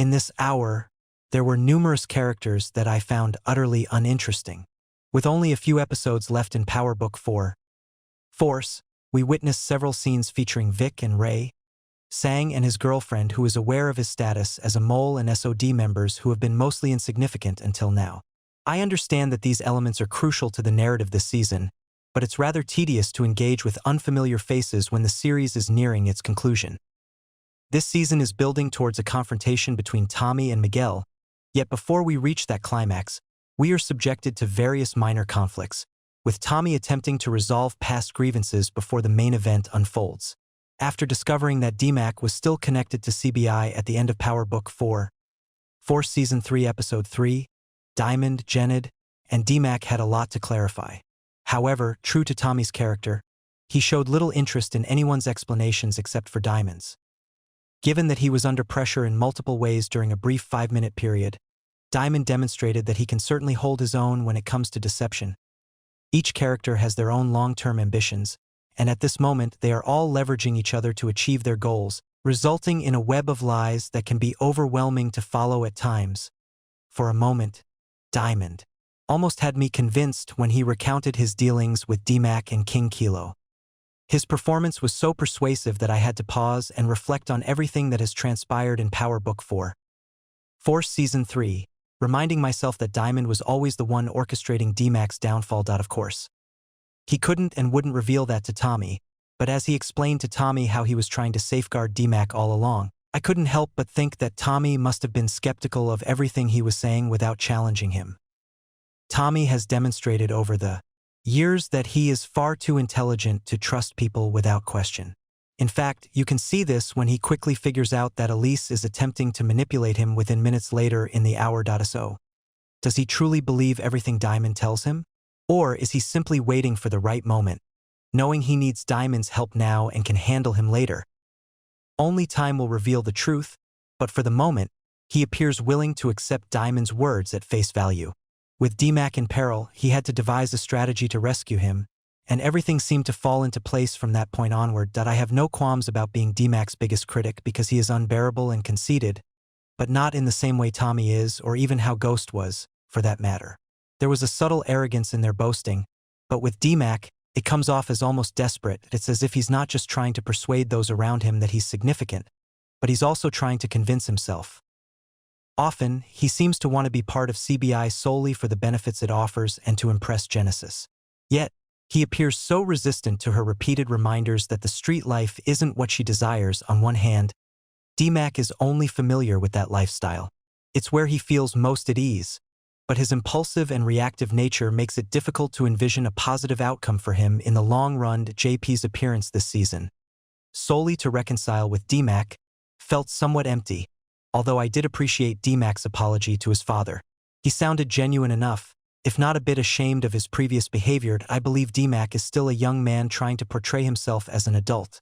In this hour, there were numerous characters that I found utterly uninteresting. With only a few episodes left in Power Book 4, Force, we witnessed several scenes featuring Vic and Ray, Sang and his girlfriend who is aware of his status as a mole and SOD members who have been mostly insignificant until now. I understand that these elements are crucial to the narrative this season, but it's rather tedious to engage with unfamiliar faces when the series is nearing its conclusion. This season is building towards a confrontation between Tommy and Miguel, yet before we reach that climax, we are subjected to various minor conflicts, with Tommy attempting to resolve past grievances before the main event unfolds. After discovering that D-Mac was still connected to CBI at the end of Power Book 4, Force Season 3 Episode 3, Diamond, Jenid, and D-Mac had a lot to clarify. However, true to Tommy's character, he showed little interest in anyone's explanations except for Diamond's. Given that he was under pressure in multiple ways during a brief 5-minute period, Diamond demonstrated that he can certainly hold his own when it comes to deception. Each character has their own long-term ambitions, and at this moment they are all leveraging each other to achieve their goals, resulting in a web of lies that can be overwhelming to follow at times. For a moment, Diamond almost had me convinced when he recounted his dealings with D-Mac and King Kilo. His performance was so persuasive that I had to pause and reflect on everything that has transpired in Power Book 4. Force Season 3, reminding myself that Diamond was always the one orchestrating D-Mac's downfall. Of course, he couldn't and wouldn't reveal that to Tommy, but as he explained to Tommy how he was trying to safeguard D-Mac all along, I couldn't help but think that Tommy must have been skeptical of everything he was saying without challenging him. Tommy has demonstrated over the years that he is far too intelligent to trust people without question. In fact, you can see this when he quickly figures out that Elise is attempting to manipulate him within minutes later in the hour. So, does he truly believe everything Diamond tells him? Or is he simply waiting for the right moment, knowing he needs Diamond's help now and can handle him later? Only time will reveal the truth, but for the moment, he appears willing to accept Diamond's words at face value. With D-Mac in peril, he had to devise a strategy to rescue him, and everything seemed to fall into place from that point onward. I have no qualms about being D-Mac's biggest critic because he is unbearable and conceited, but not in the same way Tommy is, or even how Ghost was, for that matter. There was a subtle arrogance in their boasting, but with D-Mac, it comes off as almost desperate. It's as if he's not just trying to persuade those around him that he's significant, but he's also trying to convince himself. Often, he seems to want to be part of CBI solely for the benefits it offers and to impress Genesis. Yet, he appears so resistant to her repeated reminders that the street life isn't what she desires. On one hand, D-Mac is only familiar with that lifestyle. It's where he feels most at ease, but his impulsive and reactive nature makes it difficult to envision a positive outcome for him in the long run. JP's appearance this season, solely to reconcile with D-Mac, felt somewhat empty. Although I did appreciate D-Mac's apology to his father. He sounded genuine enough, if not a bit ashamed of his previous behavior. I believe D-Mac is still a young man trying to portray himself as an adult,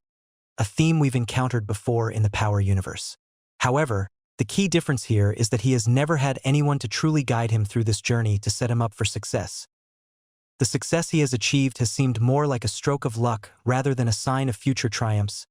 a theme we've encountered before in the Power universe. However, the key difference here is that he has never had anyone to truly guide him through this journey to set him up for success. The success he has achieved has seemed more like a stroke of luck rather than a sign of future triumphs.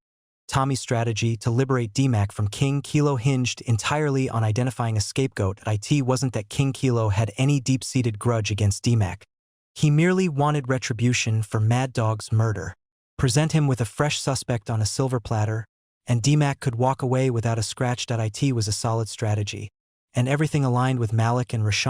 Tommy's strategy to liberate D-Mac from King Kilo hinged entirely on identifying a scapegoat. It wasn't that King Kilo had any deep-seated grudge against D-Mac. He merely wanted retribution for Mad Dog's murder. Present him with a fresh suspect on a silver platter, and D-Mac could walk away without a scratch. It was a solid strategy, and everything aligned with Malik and Rashan.